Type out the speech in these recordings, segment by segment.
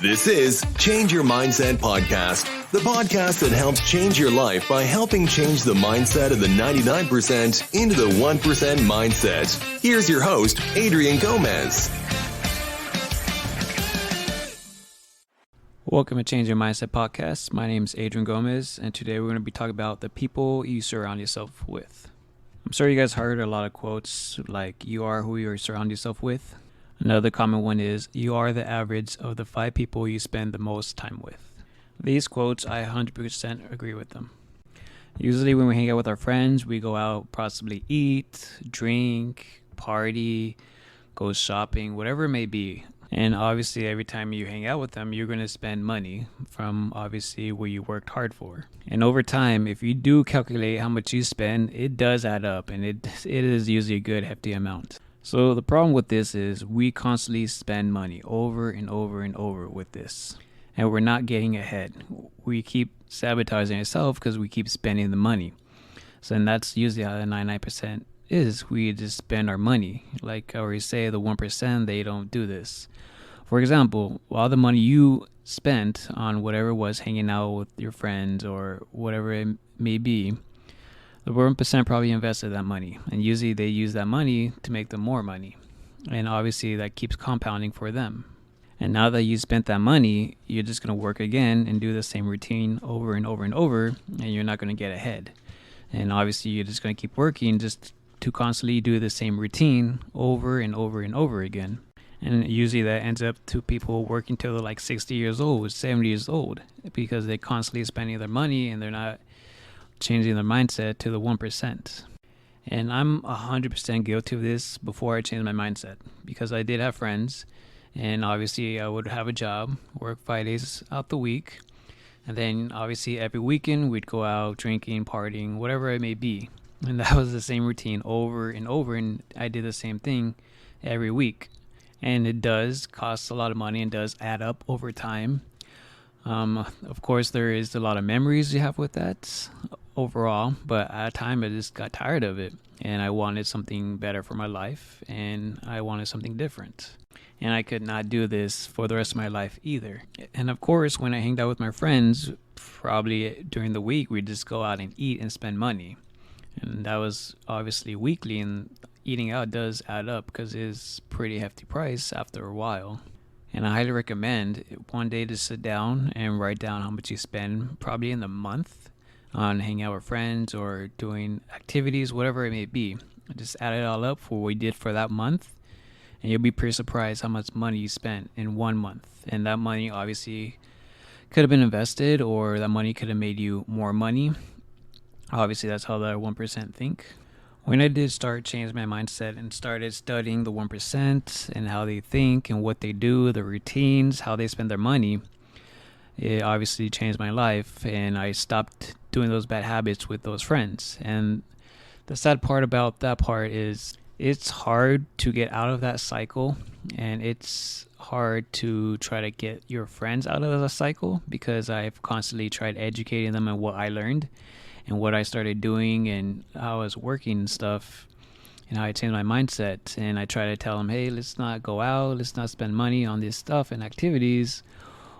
This is Change Your Mindset Podcast, the podcast that helps change your life by helping change the mindset of the 99% into the 1% mindset. Here's your host, Adrian Gomez. Welcome to Change Your Mindset Podcast. My name is Adrian Gomez, and today we're going to be talking about the people you surround yourself with. I'm sure you guys heard a lot of quotes like, you are who you surround yourself with. Another common one is, you are the average of the 5 people you spend the most time with. These quotes, I 100% agree with them. Usually when we hang out with our friends, we go out, possibly eat, drink, party, go shopping, whatever it may be. And obviously every time you hang out with them, you're going to spend money from obviously what you worked hard for. And over time, if you do calculate how much you spend, it does add up, and it is usually a good hefty amount. So the problem with this is we constantly spend money over and over and over with this, and we're not getting ahead. We keep sabotaging ourselves because we keep spending the money. So and that's usually how the 99% is. We just spend our money. Like I already say, the 1%, they don't do this. For example, all the money you spent on whatever it was, hanging out with your friends or whatever it may be, the 1% probably invested that money, and usually they use that money to make them more money, and obviously that keeps compounding for them. And now that you spent that money, you're just going to work again and do the same routine over and over and over, and you're not going to get ahead. And obviously you're just going to keep working just to constantly do the same routine over and over and over again. And usually that ends up to people working till they're like 60 years old, 70 years old, because they're constantly spending their money and they're not changing their mindset to the 1%. And I'm 100% guilty of this before I changed my mindset, because I did have friends, and obviously I would have a job, work 5 days out the week, and then obviously every weekend we'd go out drinking, partying, whatever it may be. And that was the same routine over and over, and I did the same thing every week. And it does cost a lot of money and does add up over time. Of course, there is a lot of memories you have with that overall, but at a time I just got tired of it, and I wanted something better for my life, and I wanted something different. And I could not do this for the rest of my life either. And of course, when I hanged out with my friends, probably during the week, we'd just go out and eat and spend money. And that was obviously weekly, and eating out does add up because it's a pretty hefty price after a while. And I highly recommend one day to sit down and write down how much you spend probably in the month on hanging out with friends or doing activities, whatever it may be. Just add it all up for what you did for that month, and you'll be pretty surprised how much money you spent in 1 month. And that money obviously could have been invested, or that money could have made you more money. Obviously, that's how the 1% think. When I did start changing my mindset and started studying the 1% and how they think and what they do, the routines, how they spend their money, it obviously changed my life, and I stopped doing those bad habits with those friends. And the sad part about that part is it's hard to get out of that cycle, and it's hard to try to get your friends out of the cycle, because I've constantly tried educating them on what I learned and what I started doing and how I was working and stuff, and how I changed my mindset. And I try to tell them, hey, let's not go out, let's not spend money on this stuff and activities.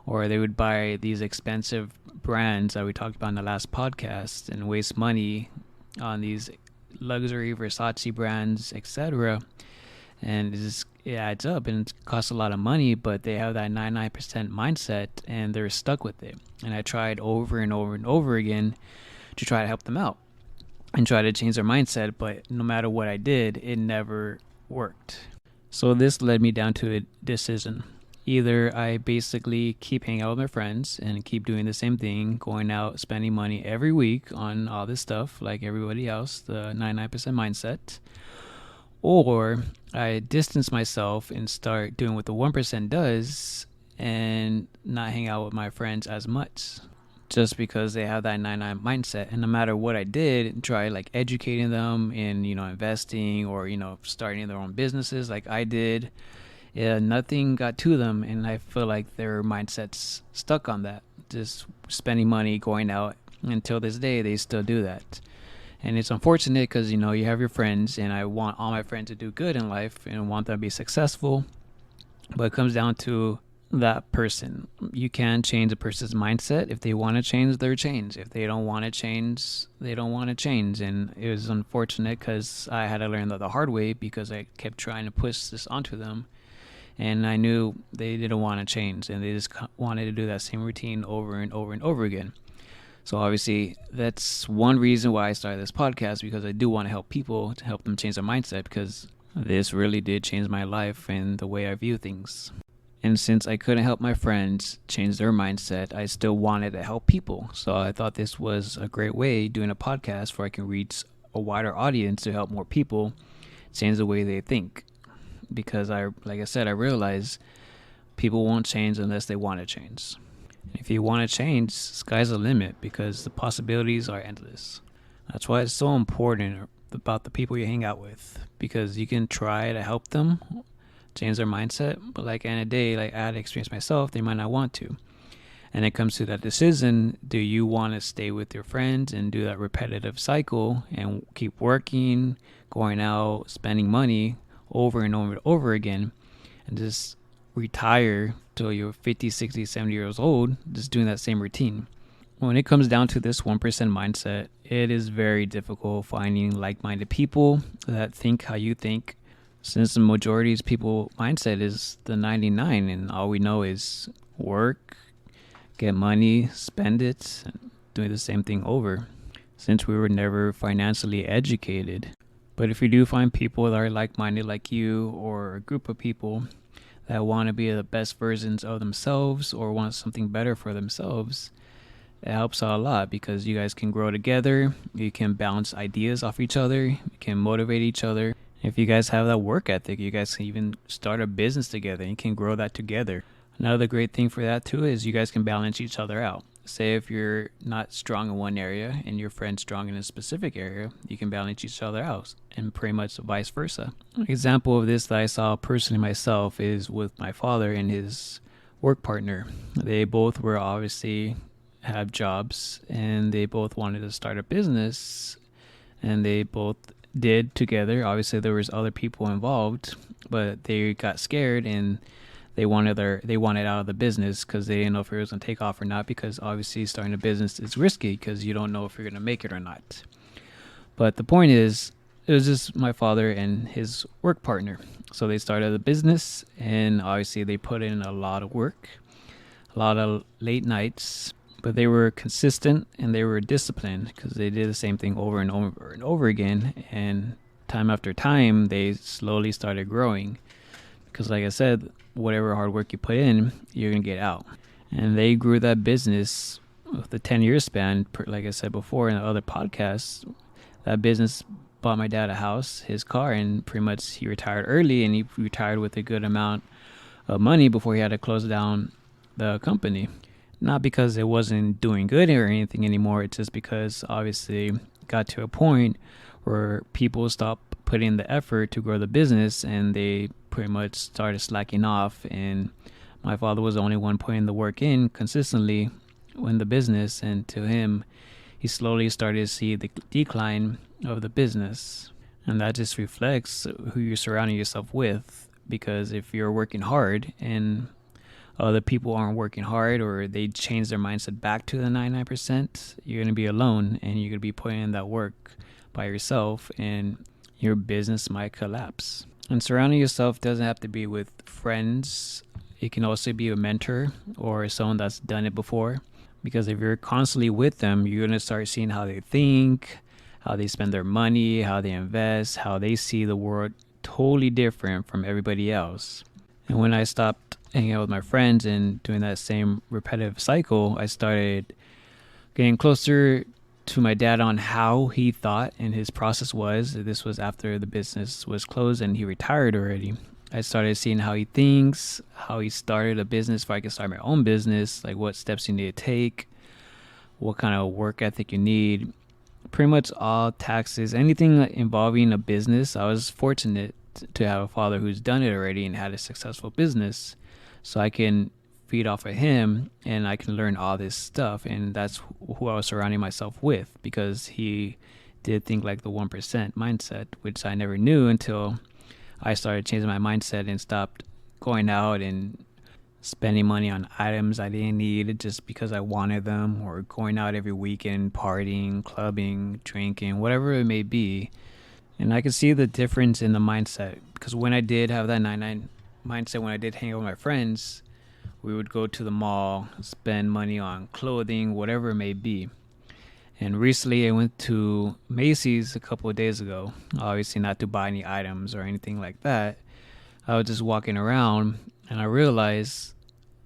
Or they would buy these expensive brands that we talked about in the last podcast and waste money on these luxury Versace brands, etc. And it adds up, and it costs a lot of money, but they have that 99% mindset and they're stuck with it. And I tried over and over and over again to try to help them out and try to change their mindset, but no matter what I did, it never worked. So this led me down to a decision. Either I basically keep hanging out with my friends and keep doing the same thing, going out, spending money every week on all this stuff like everybody else, the 99% mindset, or I distance myself and start doing what the 1% does and not hang out with my friends as much, just because they have that 99 mindset. And no matter what I did, try like educating them in, investing or, starting their own businesses like I did, nothing got to them, and I feel like their mindset's stuck on that, just spending money, going out. Until this day, they still do that. And it's unfortunate because, you have your friends, and I want all my friends to do good in life and want them to be successful. But it comes down to that person. You can change a person's mindset. If they want to change, they're change. If they don't want to change, they don't want to change. And it was unfortunate because I had to learn that the hard way because I kept trying to push this onto them. And I knew they didn't want to change and they just wanted to do that same routine over and over and over again. So obviously that's one reason why I started this podcast, because I do want to help people, to help them change their mindset, because this really did change my life and the way I view things. And since I couldn't help my friends change their mindset, I still wanted to help people. So I thought this was a great way, doing a podcast where I can reach a wider audience to help more people change the way they think. Because like I said, I realize people won't change unless they want to change. If you want to change, sky's the limit because the possibilities are endless. That's why it's so important about the people you hang out with, because you can try to help them change their mindset, but like in a day, like I had experience myself, they might not want to. And it comes to that decision: do you want to stay with your friends and do that repetitive cycle and keep working, going out, spending money over and over and over again, and just retire till you're 50, 60, 70 years old, just doing that same routine? When it comes down to this 1% mindset, it is very difficult finding like-minded people that think how you think, since the majority's people mindset is the 99, and all we know is work, get money, spend it, and doing the same thing over, since we were never financially educated. But if you do find people that are like-minded like you, or a group of people that want to be the best versions of themselves or want something better for themselves, it helps out a lot, because you guys can grow together, you can bounce ideas off each other, you can motivate each other. If you guys have that work ethic, you guys can even start a business together and you can grow that together. Another great thing for that too is you guys can balance each other out. Say if you're not strong in one area and your friend's strong in a specific area, you can balance each other out, and pretty much vice versa. An example of this that I saw personally myself is with my father and his work partner. They both were obviously have jobs and they both wanted to start a business, and they both did together. Obviously there was other people involved, but they got scared and they wanted out of the business because they didn't know if it was going to take off or not, because obviously starting a business is risky because you don't know if you're going to make it or not. But the point is, it was just my father and his work partner. So they started a business, and obviously they put in a lot of work, a lot of late nights, but they were consistent and they were disciplined because they did the same thing over and over and over again. And time after time, they slowly started growing because, like I said, whatever hard work you put in, you're going to get out. And they grew that business with the 10-year span. Like I said before in the other podcasts, that business bought my dad a house, his car, and pretty much he retired early, and he retired with a good amount of money before he had to close down the company. Not because it wasn't doing good or anything anymore. It's just because obviously it got to a point where people stopped putting the effort to grow the business and they pretty much started slacking off. And my father was the only one putting the work in consistently in the business. And to him, he slowly started to see the decline of the business. And that just reflects who you're surrounding yourself with. Because if you're working hard and other people aren't working hard, or they change their mindset back to the 99%, you're going to be alone and you're going to be putting in that work by yourself, and your business might collapse. And surrounding yourself doesn't have to be with friends. It can also be a mentor or someone that's done it before, because if you're constantly with them, you're going to start seeing how they think, how they spend their money, how they invest, how they see the world totally different from everybody else. And when I stopped hanging out with my friends and doing that same repetitive cycle, I started getting closer to my dad on how he thought and his process was. This was after the business was closed and he retired already. I started seeing how he thinks, how he started a business, if I could start my own business, like what steps you need to take, what kind of work ethic you need, pretty much all taxes, anything involving a business. I was fortunate to have a father who's done it already and had a successful business, so I can feed off of him and I can learn all this stuff. And that's who I was surrounding myself with, because he did think like the 1% mindset, which I never knew until I started changing my mindset and stopped going out and spending money on items I didn't need just because I wanted them, or going out every weekend, partying, clubbing, drinking, whatever it may be. And I could see the difference in the mindset, because when I did have that 99 mindset, when I did hang out with my friends, we would go to the mall, spend money on clothing, whatever it may be. And recently I went to Macy's a couple of days ago, obviously not to buy any items or anything like that. I was just walking around and I realized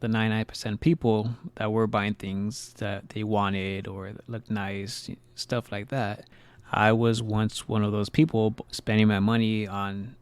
the 99% people that were buying things that they wanted or that looked nice, stuff like that. I was once one of those people spending my money on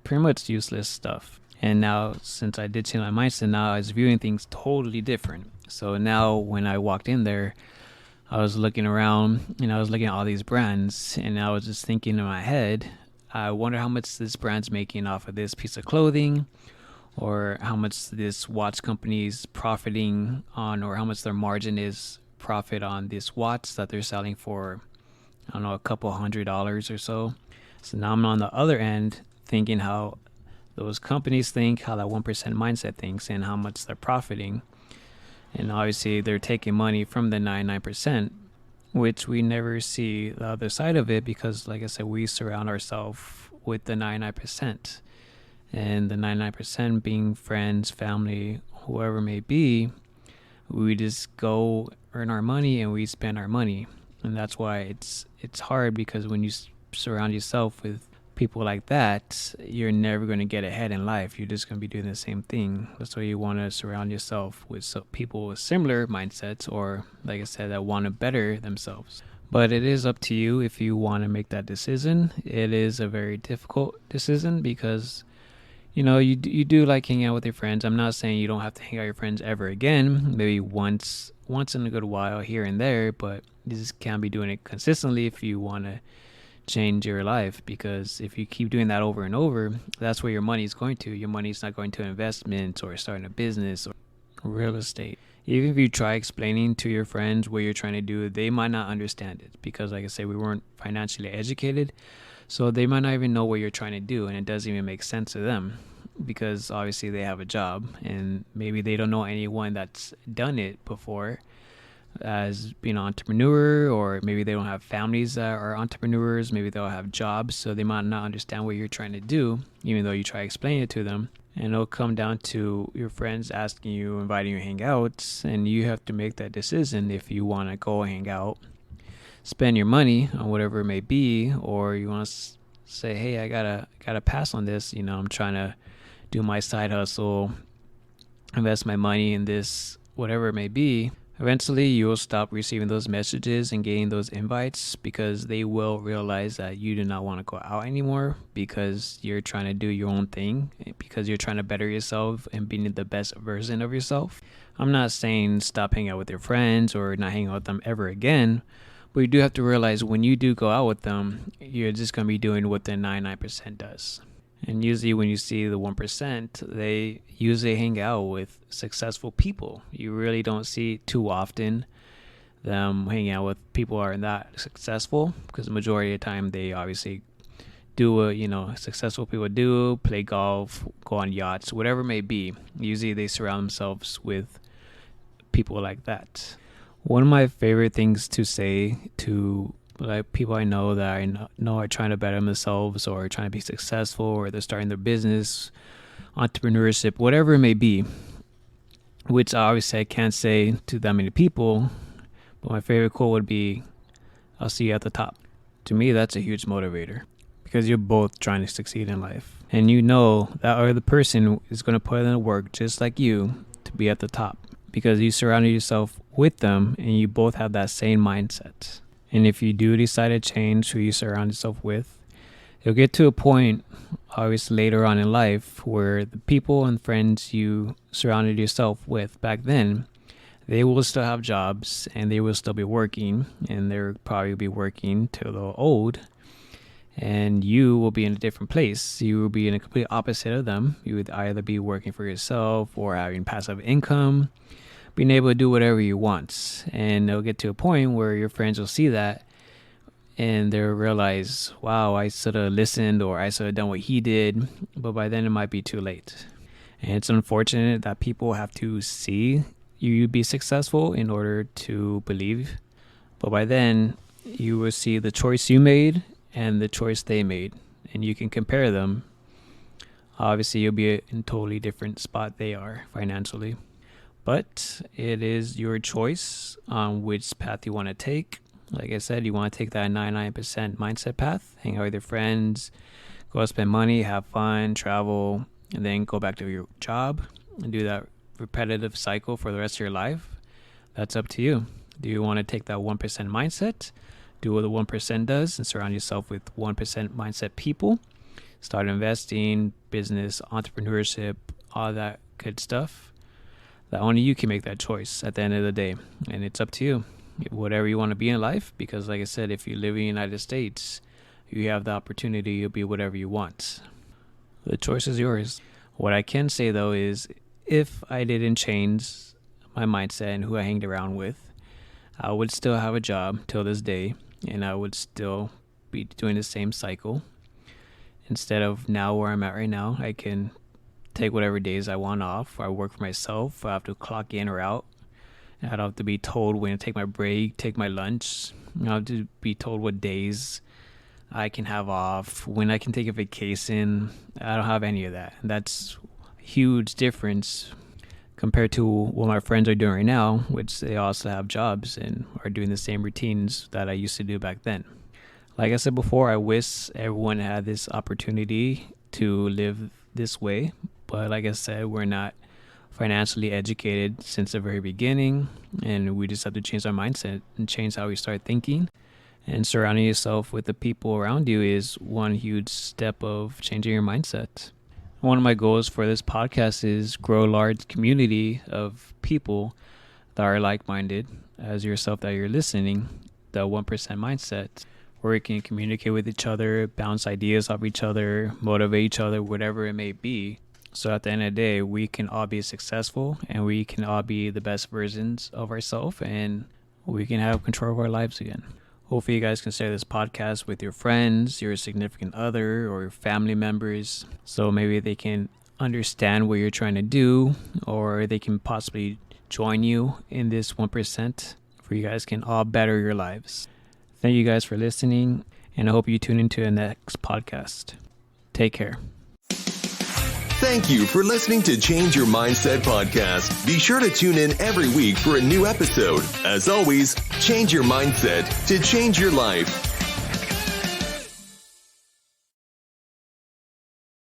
pretty much useless stuff. And now, since I did change my mindset, now I was viewing things totally different. So now when I walked in there, I was looking around and I was looking at all these brands, and I was just thinking in my head, I wonder how much this brand's making off of this piece of clothing, or how much this watch company is profiting on, or how much their margin is profit on this watch that they're selling for, I don't know, a couple $100 or so. So now I'm on the other end thinking how those companies think, how that 1% mindset thinks, and how much they're profiting. And obviously they're taking money from the 99%, which we never see the other side of it, because like I said, we surround ourselves with the 99%. And the 99% being friends, family, whoever it may be, we just go earn our money and we spend our money. And that's why it's hard, because when you surround yourself with people like that, you're never going to get ahead in life. You're just going to be doing the same thing. That's why you want to surround yourself with people with similar mindsets, or like I said, that want to better themselves. But it is up to you if you want to make that decision. It is a very difficult decision, because you do like hanging out with your friends. I'm not saying you don't have to hang out with your friends ever again, maybe once in a good while here and there, but you just can't be doing it consistently if you want to change your life. Because if you keep doing that over and over, that's where your money is going to. Your money's not going to investments or starting a business or real estate. Even if you try explaining to your friends what you're trying to do, they might not understand it, because like I said, we weren't financially educated, so they might not even know what you're trying to do, and it doesn't even make sense to them, because obviously they have a job and maybe they don't know anyone that's done it before as being an entrepreneur, or maybe they don't have families that are entrepreneurs, maybe they'll have jobs, so they might not understand what you're trying to do, even though you try explaining it to them. And it'll come down to your friends asking you, inviting you to hang out, and you have to make that decision if you want to go hang out, spend your money on whatever it may be, or you want to say, hey, I gotta pass on this. I'm trying to do my side hustle, invest my money in this, whatever it may be. Eventually, you will stop receiving those messages and getting those invites, because they will realize that you do not want to go out anymore, because you're trying to do your own thing, because you're trying to better yourself and being the best version of yourself. I'm not saying stop hanging out with your friends or not hang out with them ever again, but you do have to realize when you do go out with them, you're just going to be doing what the 99% does. And usually when you see the 1%, they usually hang out with successful people. You really don't see too often them hanging out with people who are not successful, because the majority of the time they obviously do what successful people do, play golf, go on yachts, whatever it may be. Usually they surround themselves with people like that. One of my favorite things to say to people I know that I know are trying to better themselves, or trying to be successful, or they're starting their business, entrepreneurship, whatever it may be, which obviously I can't say to that many people, but my favorite quote would be, I'll see you at the top. To me, that's a huge motivator, because you're both trying to succeed in life, and that other person is going to put in the work just like you to be at the top, because you surrounded yourself with them and you both have that same mindset. And if you do decide to change who you surround yourself with, you'll get to a point, obviously later on in life, where the people and friends you surrounded yourself with back then, they will still have jobs and they will still be working, and they'll probably be working till they're old. And you will be in a different place. You will be in a complete opposite of them. You would either be working for yourself or having passive income, being able to do whatever you want. And it'll get to a point where your friends will see that and they'll realize, wow, I should have listened, or I should have done what he did. But by then it might be too late. And it's unfortunate that people have to see you be successful in order to believe. But by then, you will see the choice you made and the choice they made, and you can compare them. Obviously, you'll be in a totally different spot they are financially. But it is your choice on which path you want to take. Like I said, you want to take that 99% mindset path, hang out with your friends, go out, spend money, have fun, travel, and then go back to your job and do that repetitive cycle for the rest of your life. That's up to you. Do you want to take that 1% mindset, do what the 1% does, and surround yourself with 1% mindset people? Start investing, business, entrepreneurship, all that good stuff. That only you can make that choice at the end of the day. And it's up to you. Whatever you want to be in life, because like I said, if you live in the United States, you have the opportunity to be whatever you want. The choice is yours. What I can say though is, if I didn't change my mindset and who I hanged around with, I would still have a job till this day, and I would still be doing the same cycle. Instead of now where I'm at right now, I can take whatever days I want off. I work for myself. I have to clock in or out. I don't have to be told when to take my break, take my lunch. I have to be told what days I can have off, when I can take a vacation. I don't have any of that. That's a huge difference compared to what my friends are doing right now, which they also have jobs and are doing the same routines that I used to do back then. Like I said before, I wish everyone had this opportunity to live this way. But like I said, we're not financially educated since the very beginning, and we just have to change our mindset and change how we start thinking. And surrounding yourself with the people around you is one huge step of changing your mindset. One of my goals for this podcast is grow a large community of people that are like-minded as yourself that you're listening, the 1% mindset, where we can communicate with each other, bounce ideas off each other, motivate each other, whatever it may be. So at the end of the day, we can all be successful and we can all be the best versions of ourselves, and we can have control of our lives again. Hopefully you guys can share this podcast with your friends, your significant other, or your family members, so maybe they can understand what you're trying to do, or they can possibly join you in this 1%, for you guys can all better your lives. Thank you guys for listening, and I hope you tune into the next podcast. Take care. Thank you for listening to Change Your Mindset podcast. Be sure to tune in every week for a new episode. As always, change your mindset to change your life.